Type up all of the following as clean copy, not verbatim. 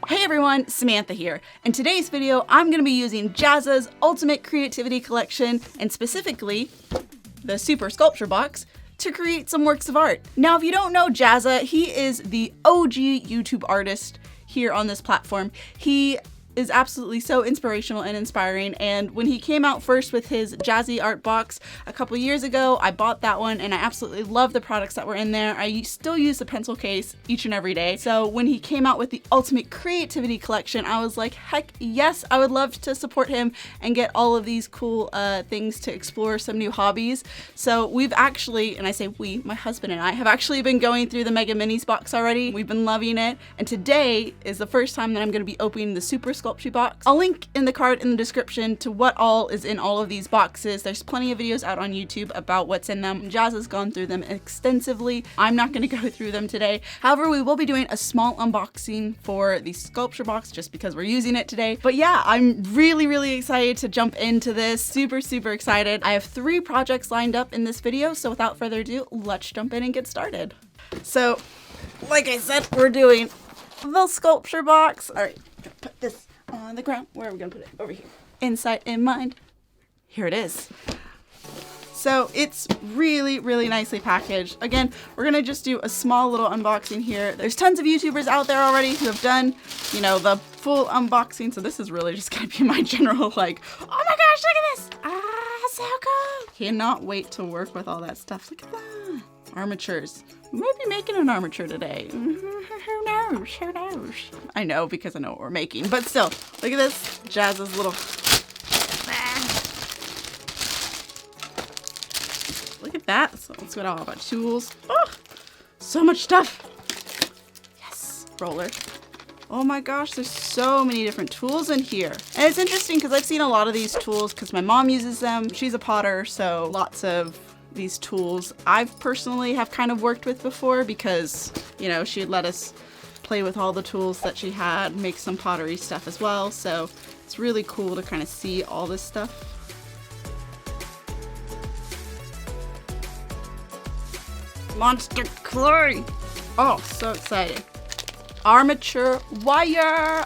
Hey everyone, Samantha here. In today's video, I'm going to be using Jazza's Ultimate Creativity Collection, and specifically the Super Sculpture Box, to create some works of art. Now, if you don't know Jazza, he is the OG YouTube artist here on this platform. He is absolutely so inspirational and inspiring, and when he came out first with his Jazzy art box a couple years ago, I bought that one and I absolutely love the products that were in there. I still use the pencil case each and every day. So when he came out with the Ultimate Creativity Collection, I was like, heck yes, I would love to support him and get all of these cool things to explore some new hobbies. So we've actually, and I say we, my husband and I have actually been going through the Mega Minis box already. We've been loving it, and today is the first time that I'm going to be opening the Super Sculpture box. I'll link in the card in the description to what all is in all of these boxes. There's plenty of videos out on YouTube about what's in them. Jazza's gone through them extensively. I'm not going to go through them today. However, we will be doing a small unboxing for the sculpture box just because we're using it today. But yeah, I'm really excited to jump into this. Super excited. I have 3 projects lined up in this video, so without further ado, let's jump in and get started. So, like I said, we're doing the sculpture box. All right, put this on the ground. Where are we gonna put it? Over here. Insight in mind. Here it is. So it's really nicely packaged. Again, we're gonna just do a small little unboxing here. There's tons of YouTubers out there already who have done, you know, the full unboxing. So this is really just gonna be my general like, oh my gosh, look at this. Ah, so cool. Cannot wait to work with all that stuff. Look at that. Armatures. We might be making an armature today. Who knows? Who knows? I know because I know what we're making, but still, look at this. Jazza's little. Look at that. So let's go all about tools. Oh, so much stuff. Yes. Roller. Oh my gosh, there's so many different tools in here. And it's interesting because I've seen a lot of these tools because my mom uses them. She's a potter, so lots of these tools I've personally have kind of worked with before because, you know, she'd let us play with all the tools that she had, make some pottery stuff as well. So it's really cool to kind of see all this stuff. Monster clay. Oh, so exciting. Armature wire.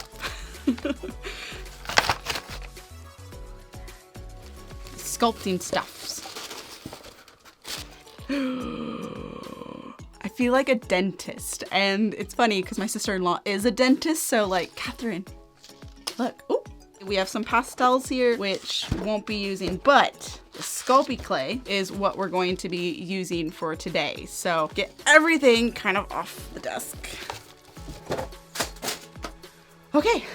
Sculpting stuffs. I feel like a dentist, and it's funny because my sister-in-law is a dentist, so like, Catherine, look. Ooh. We have some pastels here, which won't be using, but the Sculpey clay is what we're going to be using for today. So get everything kind of off the desk. Okay.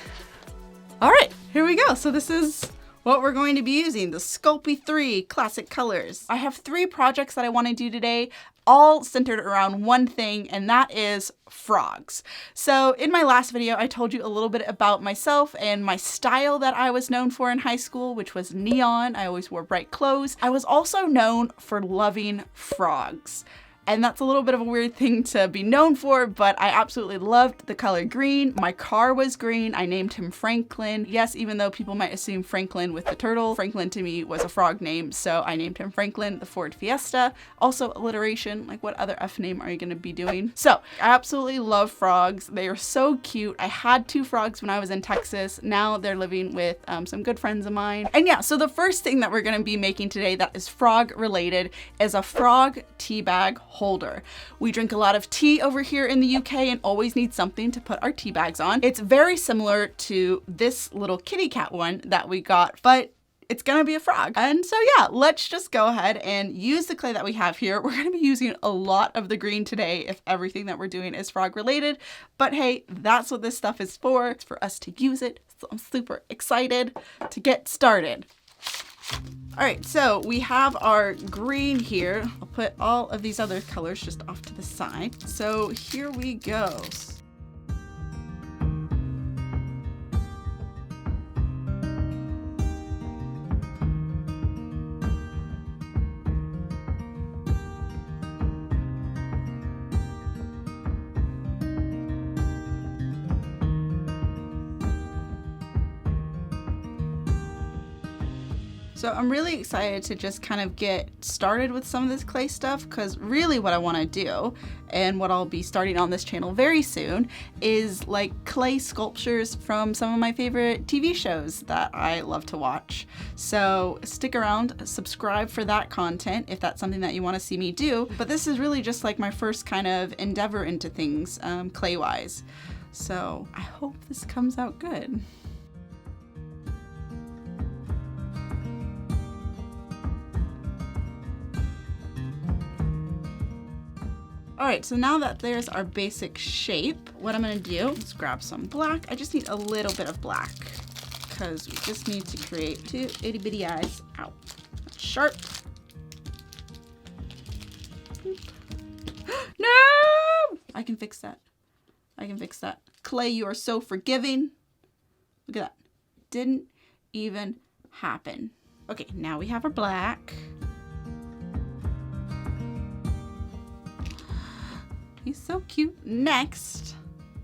All right, here we go. So this is what we're going to be using, the Sculpey 3 Classic Colors. I have 3 projects that I want to do today, all centered around one thing, and that is frogs. So in my last video, I told you a little bit about myself and my style that I was known for in high school, which was neon. I always wore bright clothes. I was also known for loving frogs. And that's a little bit of a weird thing to be known for, but I absolutely loved the color green. My car was green. I named him Franklin. Yes, even though people might assume Franklin with the turtle, Franklin to me was a frog name, so I named him Franklin. The Ford Fiesta, also alliteration. Like, what other F name are you gonna be doing? So I absolutely love frogs. They are so cute. I had 2 frogs when I was in Texas. Now they're living with some good friends of mine. And yeah, so the first thing that we're gonna be making today that is frog related is a frog tea bag holder. We drink a lot of tea over here in the UK and always need something to put our tea bags on. It's very similar to this little kitty cat one that we got, but it's gonna be a frog. And so yeah, let's just go ahead and use the clay that we have here. We're gonna be using a lot of the green today if everything that we're doing is frog related, but hey, that's what this stuff is for. It's for us to use it. So I'm super excited to get started. All right, so we have our green here. I'll put all of these other colors just off to the side. So here we go. So I'm really excited to just kind of get started with some of this clay stuff, because really what I want to do, and what I'll be starting on this channel very soon, is like clay sculptures from some of my favorite TV shows that I love to watch. So stick around, subscribe for that content if that's something that you want to see me do. But this is really just like my first kind of endeavor into things clay-wise. So I hope this comes out good. All right, so now that there's our basic shape, what I'm gonna do is grab some black. I just need a little bit of black because we just need to create two itty bitty eyes. Ow, that's sharp. No! I can fix that. I can fix that. Clay, you are so forgiving. Look at that. Didn't even happen. Okay, now we have our black. He's so cute. Next,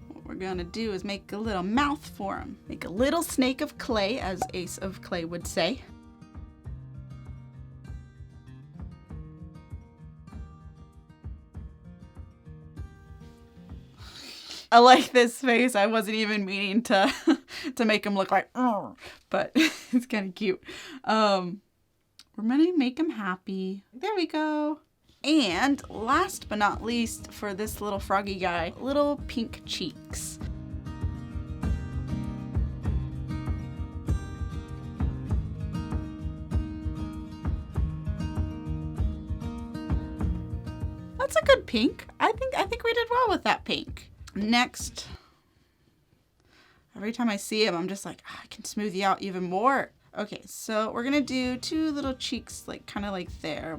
what we're gonna do is make a little mouth for him. Make a little snake of clay, as Ace of Clay would say. I like this face. I wasn't even meaning to to make him look like, but it's kind of cute. We're gonna make him happy. There we go. And last but not least, for this little froggy guy, little pink cheeks. That's a good pink. I think we did well with that pink. Next, every time I see him, I'm just like, I can smooth you out even more. Okay, so we're gonna do two little cheeks, like kind of like there.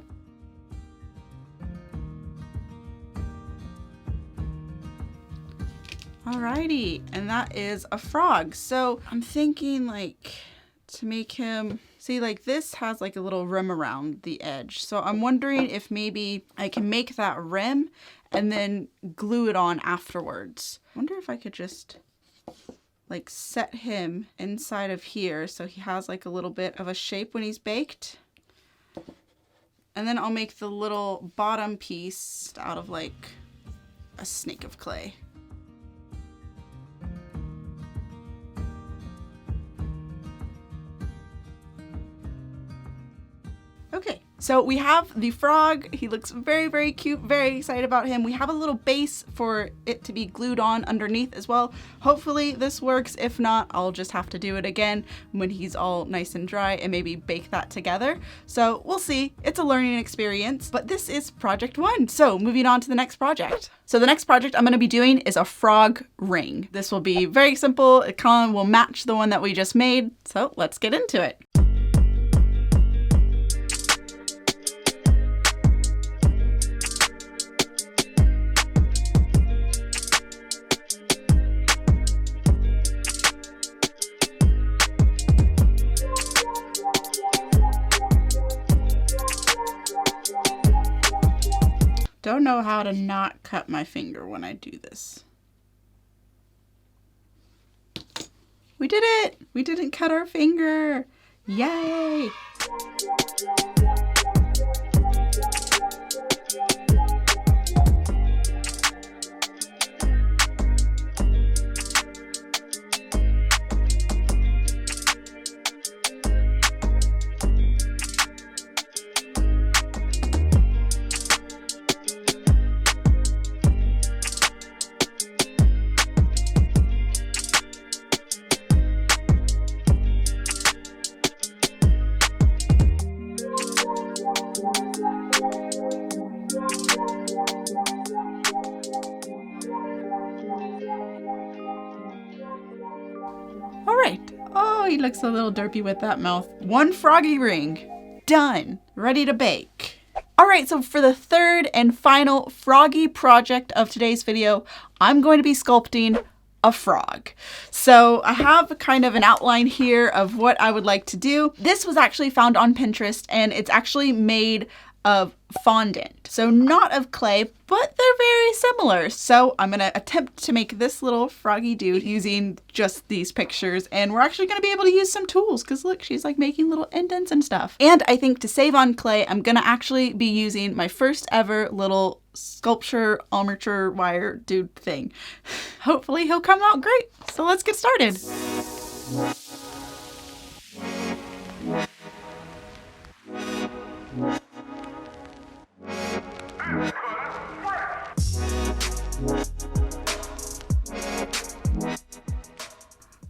Alrighty, and that is a frog. So I'm thinking like to make him, see, like this has like a little rim around the edge. So I'm wondering if maybe I can make that rim and then glue it on afterwards. I wonder if I could just like set him inside of here so he has like a little bit of a shape when he's baked. And then I'll make the little bottom piece out of like a snake of clay. Okay, so we have the frog. He looks very, very cute, very excited about him. We have a little base for it to be glued on underneath as well. Hopefully this works. If not, I'll just have to do it again when he's all nice and dry and maybe bake that together. So we'll see. It's a learning experience, but this is project one. So moving on to the next project. So the next project I'm going to be doing is a frog ring. This will be very simple. It kind of will match the one that we just made. So let's get into it. Don't know how to not cut my finger when I do this. We did it! We didn't cut our finger! Yay! All right. Oh, he looks a little derpy with that mouth. One froggy ring. Done. Ready to bake. All right, so for the third and final froggy project of today's video, I'm going to be sculpting a frog. So I have kind of an outline here of what I would like to do. This was actually found on Pinterest, and it's actually made of fondant. So not of clay, but they're very similar. So I'm gonna attempt to make this little froggy dude using just these pictures, and we're actually gonna be able to use some tools because look, she's like making little indents and stuff. And I think to save on clay, I'm gonna actually be using my first ever little sculpture armature wire dude thing. Hopefully he'll come out great. So let's get started.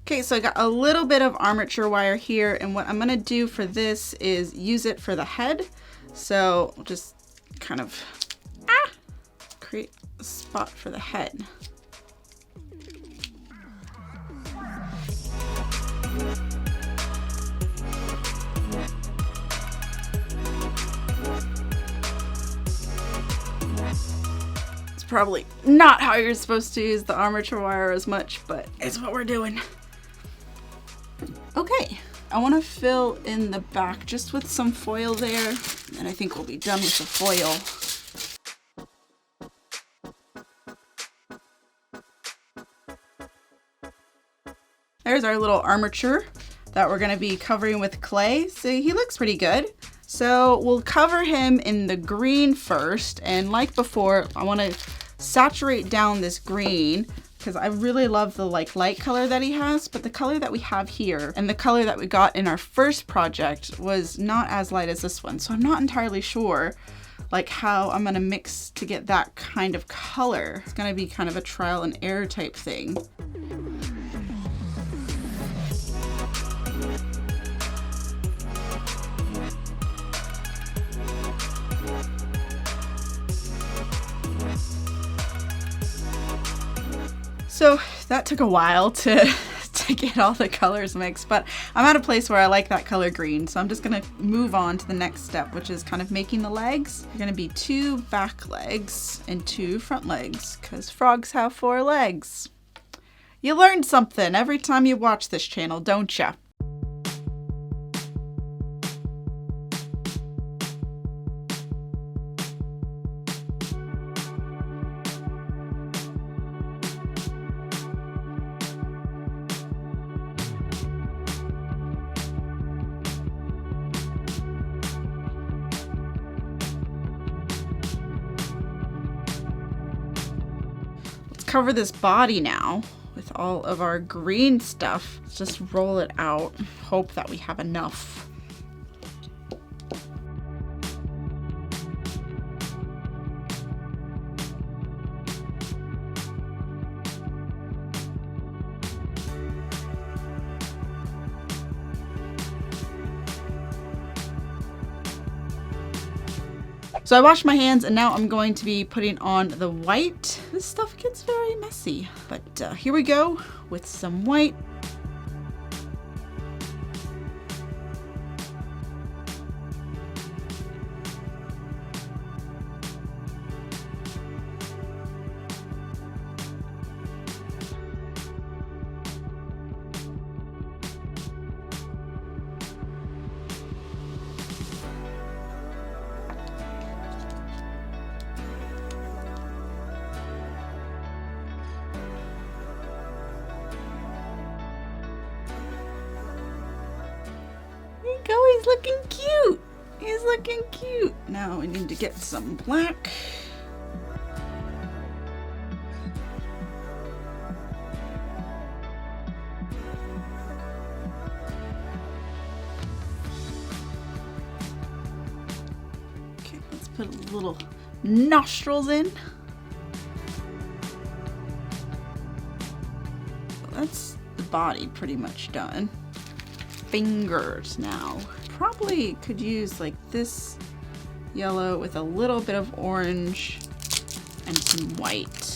Okay, so I got a little bit of armature wire here, and what I'm gonna do for this is use it for the head. So I'll just kind of create a spot for the head. It's probably not how you're supposed to use the armature wire as much, but it's what we're doing. Okay, I want to fill in the back just with some foil there, and I think we'll be done with the foil. There's our little armature that we're going to be covering with clay. So he looks pretty good. So we'll cover him in the green first, and like before, I want to saturate down this green because I really love the light color that he has, but the color that we have here and the color that we got in our first project was not as light as this one. So I'm not entirely sure how I'm gonna mix to get that kind of color. It's gonna be kind of a trial and error type thing. So that took a while to get all the colors mixed, but I'm at a place where I like that color green. So I'm just gonna move on to the next step, which is kind of making the legs. They're gonna be 2 back legs and 2 front legs because frogs have 4 legs. You learned something every time you watch this channel, don't ya? Cover this body now with all of our green stuff. Let's just roll it out. Hope that we have enough. So I washed my hands, and now I'm going to be putting on the white. This stuff gets very messy, but here we go with some white. He's looking cute. He's looking cute. Now we need to get some black. Okay, let's put a little nostrils in. That's the body pretty much done. Fingers now. Probably could use like this yellow with a little bit of orange and some white.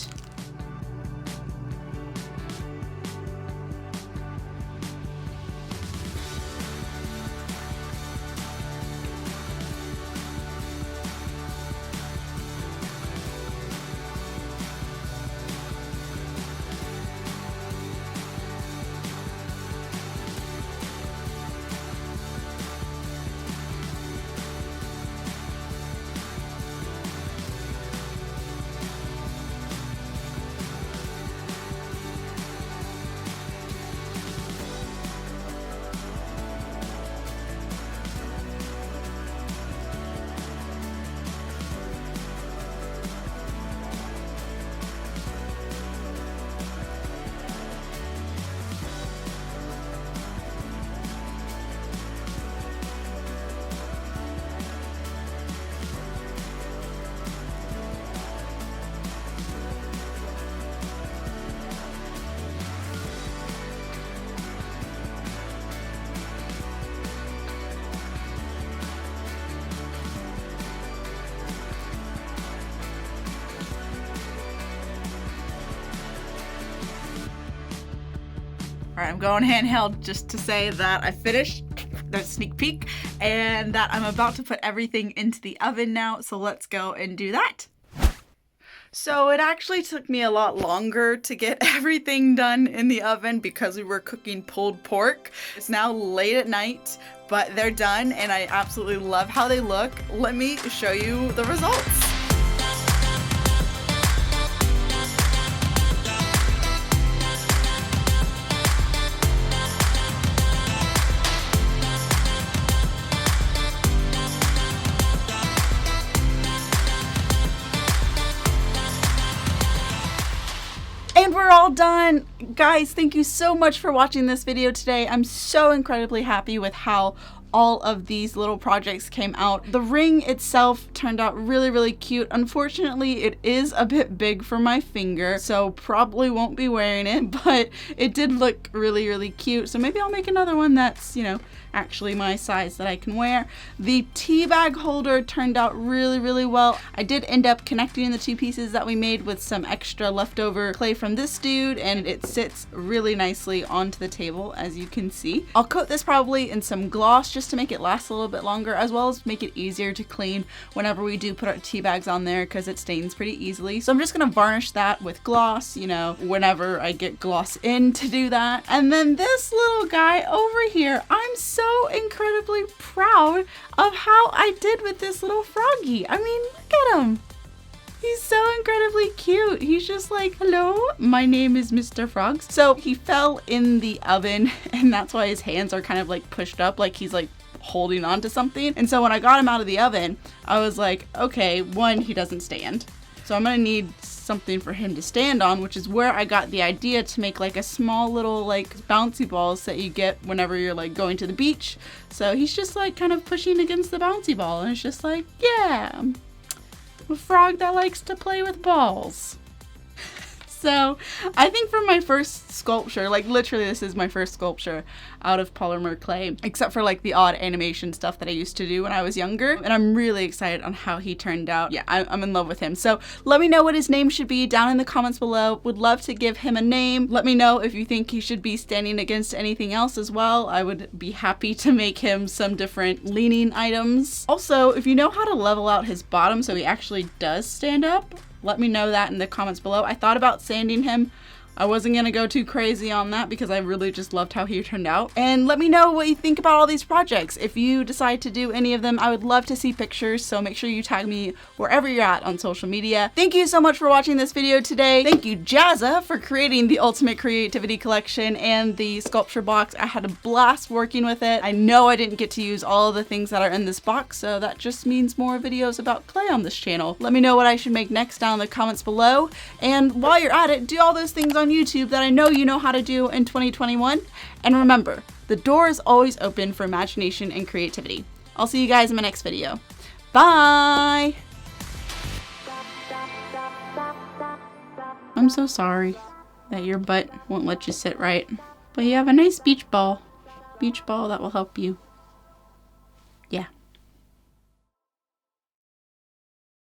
All right, I'm going handheld just to say that I finished. There's a sneak peek, and that I'm about to put everything into the oven now. So let's go and do that. So it actually took me a lot longer to get everything done in the oven because we were cooking pulled pork. It's now late at night, but they're done and I absolutely love how they look. Let me show you the results. And we're all done. Guys, thank you so much for watching this video today. I'm so incredibly happy with how all of these little projects came out. The ring itself turned out really, really cute. Unfortunately, it is a bit big for my finger, so probably won't be wearing it, but it did look really, really cute. So maybe I'll make another one that's, you know, actually my size that I can wear. The tea bag holder turned out really, really well. I did end up connecting the two pieces that we made with some extra leftover clay from this dude, and it sits really nicely onto the table, as you can see. I'll coat this probably in some gloss just to make it last a little bit longer, as well as make it easier to clean whenever we do put our tea bags on there, because it stains pretty easily. So I'm just gonna varnish that with gloss, you know, whenever I get gloss in to do that. And then this little guy over here, I'm so incredibly proud of how I did with this little froggy. I mean, look at him. He's so incredibly cute. He's just like, hello, my name is Mr. Frogs. So he fell in the oven, and that's why his hands are kind of like pushed up, like he's like holding on to something. And so when I got him out of the oven, I was like, okay, one, he doesn't stand. So I'm gonna need something for him to stand on, which is where I got the idea to make like a small little like bouncy balls that you get whenever you're like going to the beach. So he's just like kind of pushing against the bouncy ball, and it's just like, yeah, I'm a frog that likes to play with balls. So I think for my first sculpture, like literally this is my first sculpture out of polymer clay, except for like the odd animation stuff that I used to do when I was younger. And I'm really excited on how he turned out. Yeah, I'm in love with him. So let me know what his name should be down in the comments below. Would love to give him a name. Let me know if you think he should be standing against anything else as well. I would be happy to make him some different leaning items. Also, if you know how to level out his bottom so he actually does stand up, let me know that in the comments below. I thought about sanding him. I wasn't gonna go too crazy on that because I really just loved how he turned out. And let me know what you think about all these projects. If you decide to do any of them, I would love to see pictures, so make sure you tag me wherever you're at on social media. Thank you so much for watching this video today. Thank you, Jazza, for creating the Ultimate Creativity Collection and the sculpture box. I had a blast working with it. I know I didn't get to use all of the things that are in this box, so that just means more videos about clay on this channel. Let me know what I should make next down in the comments below. And while you're at it, do all those things on YouTube that I know you know how to do in 2021. And remember, the door is always open for imagination and creativity. I'll see you guys in my next video. Bye! I'm so sorry that your butt won't let you sit right, but you have a nice beach ball that will help you. Yeah.